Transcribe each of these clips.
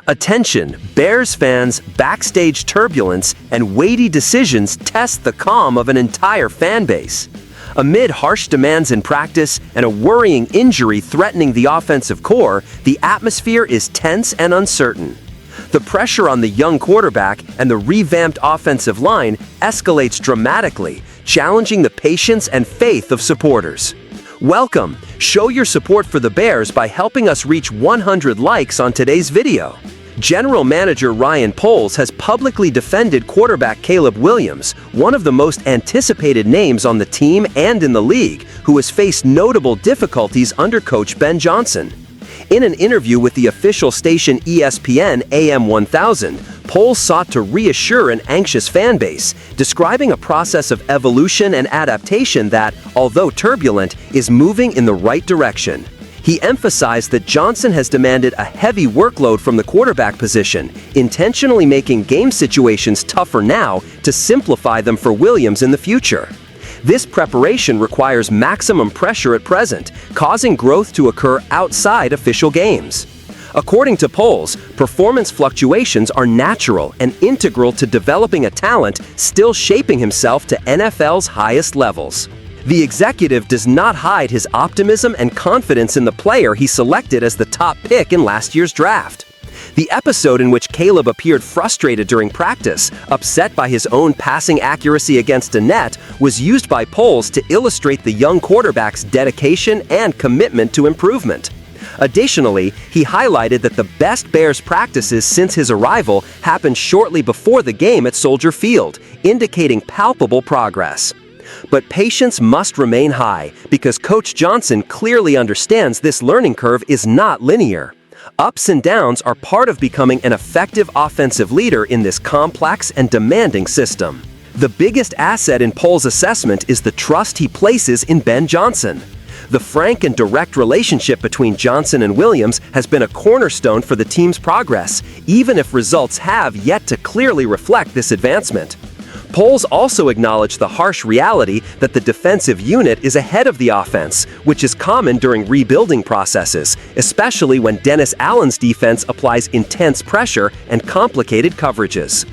Attention, Bears fans, backstage turbulence and weighty decisions test the calm of an entire fan base. Amid harsh demands in practice and a worrying injury threatening the offensive core, the atmosphere is tense and uncertain. The pressure on the young quarterback and the revamped offensive line escalates dramatically, challenging the patience and faith of supporters. Welcome! Show your support for the Bears by helping us reach 100 likes on today's video. General Manager Ryan Poles has publicly defended quarterback Caleb Williams, one of the most anticipated names on the team and in the league, who has faced notable difficulties under coach Ben Johnson. In an interview with the official station ESPN AM 1000, Poles sought to reassure an anxious fan base, describing a process of evolution and adaptation that, although turbulent, is moving in the right direction. He emphasized that Johnson has demanded a heavy workload from the quarterback position, intentionally making game situations tougher now to simplify them for Williams in the future. This preparation requires maximum pressure at present, causing growth to occur outside official games. According to Poles, performance fluctuations are natural and integral to developing a talent still shaping himself to NFL's highest levels. The executive does not hide his optimism and confidence in the player he selected as the top pick in last year's draft. The episode in which Caleb appeared frustrated during practice, upset by his own passing accuracy against a net, was used by Poles to illustrate the young quarterback's dedication and commitment to improvement. Additionally, he highlighted that the best Bears practices since his arrival happened shortly before the game at Soldier Field, indicating palpable progress. But patience must remain high, because Coach Johnson clearly understands this learning curve is not linear. Ups and downs are part of becoming an effective offensive leader in this complex and demanding system. The biggest asset in Poles' assessment is the trust he places in Ben Johnson. The frank and direct relationship between Johnson and Williams has been a cornerstone for the team's progress, even if results have yet to clearly reflect this advancement. Poles also acknowledged the harsh reality that the defensive unit is ahead of the offense, which is common during rebuilding processes, especially when Dennis Allen's defense applies intense pressure and complicated coverages.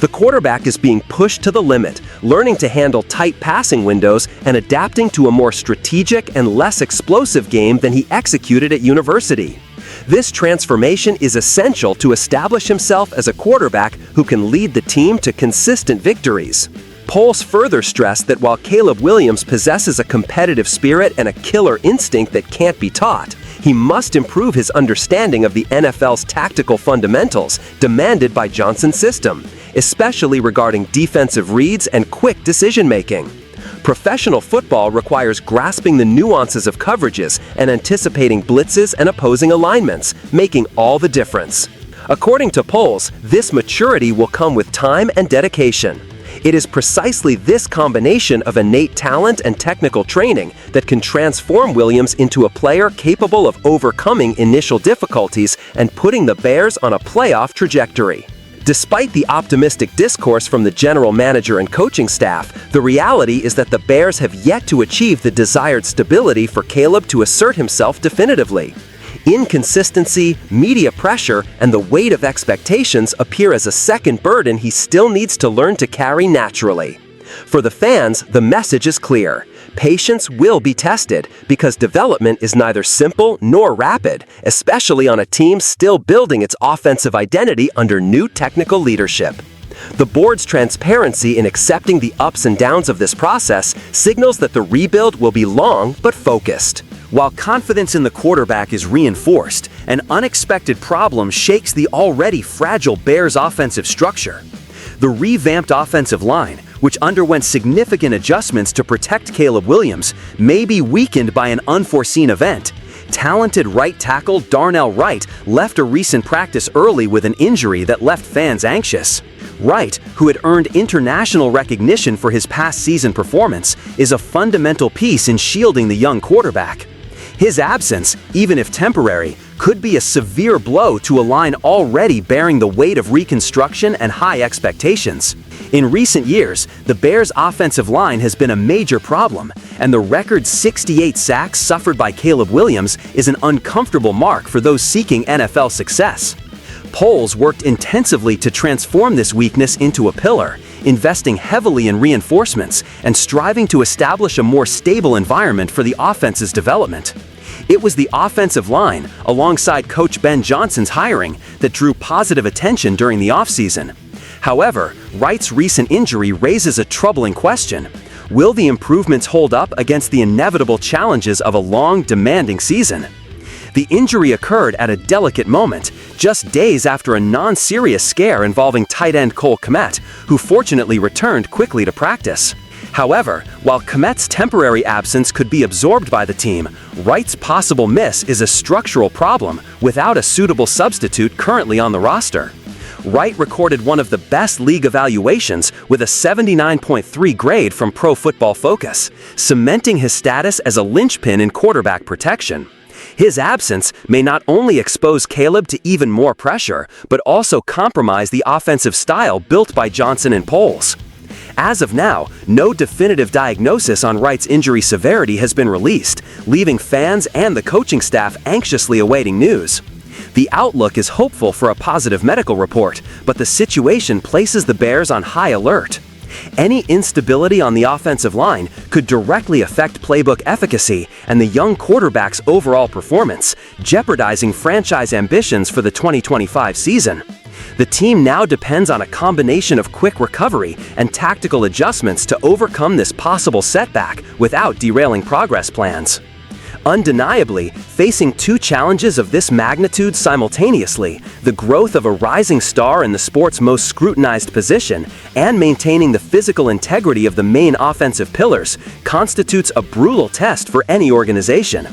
The quarterback is being pushed to the limit, learning to handle tight passing windows and adapting to a more strategic and less explosive game than he executed at university. This transformation is essential to establish himself as a quarterback who can lead the team to consistent victories. Poles further stressed that while Caleb Williams possesses a competitive spirit and a killer instinct that can't be taught, he must improve his understanding of the NFL's tactical fundamentals demanded by Johnson's system, especially regarding defensive reads and quick decision-making. Professional football requires grasping the nuances of coverages and anticipating blitzes and opposing alignments, making all the difference. According to Poles, this maturity will come with time and dedication. It is precisely this combination of innate talent and technical training that can transform Williams into a player capable of overcoming initial difficulties and putting the Bears on a playoff trajectory. Despite the optimistic discourse from the general manager and coaching staff, the reality is that the Bears have yet to achieve the desired stability for Caleb to assert himself definitively. Inconsistency, media pressure, and the weight of expectations appear as a second burden he still needs to learn to carry naturally. For the fans, the message is clear. Patience will be tested because development is neither simple nor rapid, especially on a team still building its offensive identity under new technical leadership. The board's transparency in accepting the ups and downs of this process signals that the rebuild will be long but focused. While confidence in the quarterback is reinforced, an unexpected problem shakes the already fragile Bears' offensive structure. The revamped offensive line, which underwent significant adjustments to protect Caleb Williams, may be weakened by an unforeseen event. Talented right tackle Darnell Wright left a recent practice early with an injury that left fans anxious. Wright, who had earned international recognition for his past season performance, is a fundamental piece in shielding the young quarterback. His absence, even if temporary, could be a severe blow to a line already bearing the weight of reconstruction and high expectations. In recent years, the Bears' offensive line has been a major problem, and the record 68 sacks suffered by Caleb Williams is an uncomfortable mark for those seeking NFL success. Poles worked intensively to transform this weakness into a pillar, investing heavily in reinforcements and striving to establish a more stable environment for the offense's development. It was the offensive line, alongside coach Ben Johnson's hiring, that drew positive attention during the offseason. However, Wright's recent injury raises a troubling question. Will the improvements hold up against the inevitable challenges of a long, demanding season? The injury occurred at a delicate moment, just days after a non-serious scare involving tight end Cole Kmet, who fortunately returned quickly to practice. However, while Kmet's temporary absence could be absorbed by the team, Wright's possible miss is a structural problem without a suitable substitute currently on the roster. Wright recorded one of the best league evaluations with a 79.3 grade from Pro Football Focus, cementing his status as a linchpin in quarterback protection. His absence may not only expose Caleb to even more pressure, but also compromise the offensive style built by Johnson and Poles. As of now, no definitive diagnosis on Wright's injury severity has been released, leaving fans and the coaching staff anxiously awaiting news. The outlook is hopeful for a positive medical report, but the situation places the Bears on high alert. Any instability on the offensive line could directly affect playbook efficacy and the young quarterback's overall performance, jeopardizing franchise ambitions for the 2025 season. The team now depends on a combination of quick recovery and tactical adjustments to overcome this possible setback without derailing progress plans. Undeniably, facing two challenges of this magnitude simultaneously, the growth of a rising star in the sport's most scrutinized position and maintaining the physical integrity of the main offensive pillars, constitutes a brutal test for any organization.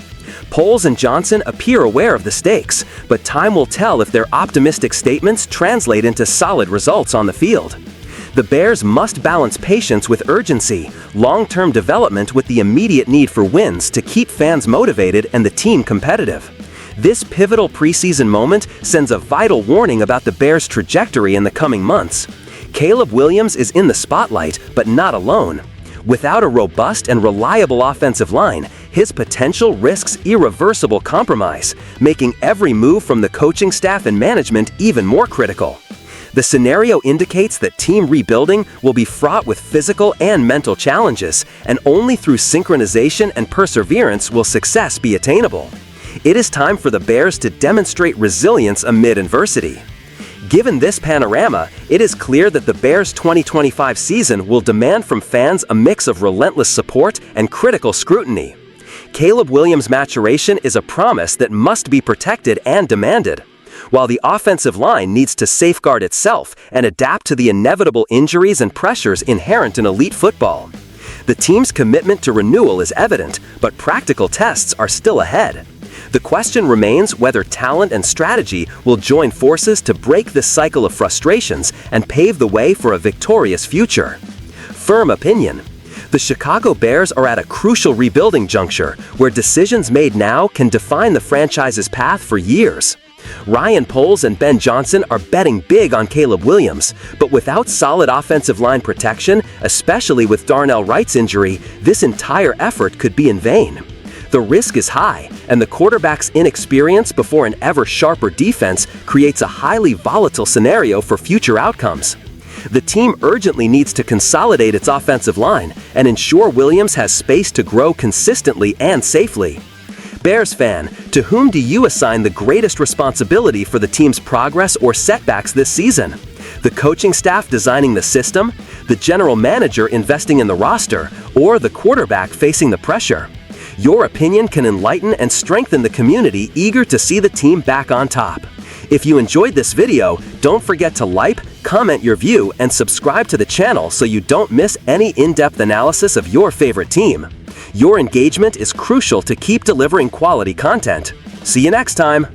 Poles and Johnson appear aware of the stakes, but time will tell if their optimistic statements translate into solid results on the field. The Bears must balance patience with urgency, long-term development with the immediate need for wins to keep fans motivated and the team competitive. This pivotal preseason moment sends a vital warning about the Bears' trajectory in the coming months. Caleb Williams is in the spotlight, but not alone. Without a robust and reliable offensive line, his potential risks irreversible compromise, making every move from the coaching staff and management even more critical. The scenario indicates that team rebuilding will be fraught with physical and mental challenges, and only through synchronization and perseverance will success be attainable. It is time for the Bears to demonstrate resilience amid adversity. Given this panorama, it is clear that the Bears' 2025 season will demand from fans a mix of relentless support and critical scrutiny. Caleb Williams' maturation is a promise that must be protected and demanded, while the offensive line needs to safeguard itself and adapt to the inevitable injuries and pressures inherent in elite football. The team's commitment to renewal is evident, but practical tests are still ahead. The question remains whether talent and strategy will join forces to break this cycle of frustrations and pave the way for a victorious future. Firm opinion. The Chicago Bears are at a crucial rebuilding juncture where decisions made now can define the franchise's path for years. Ryan Poles and Ben Johnson are betting big on Caleb Williams, but without solid offensive line protection, especially with Darnell Wright's injury, this entire effort could be in vain. The risk is high, and the quarterback's inexperience before an ever-sharper defense creates a highly volatile scenario for future outcomes. The team urgently needs to consolidate its offensive line and ensure Williams has space to grow consistently and safely. Bears fan, to whom do you assign the greatest responsibility for the team's progress or setbacks this season? The coaching staff designing the system, the general manager investing in the roster, or the quarterback facing the pressure? Your opinion can enlighten and strengthen the community eager to see the team back on top. If you enjoyed this video, don't forget to like, comment your view, and subscribe to the channel so you don't miss any in-depth analysis of your favorite team. Your engagement is crucial to keep delivering quality content. See you next time!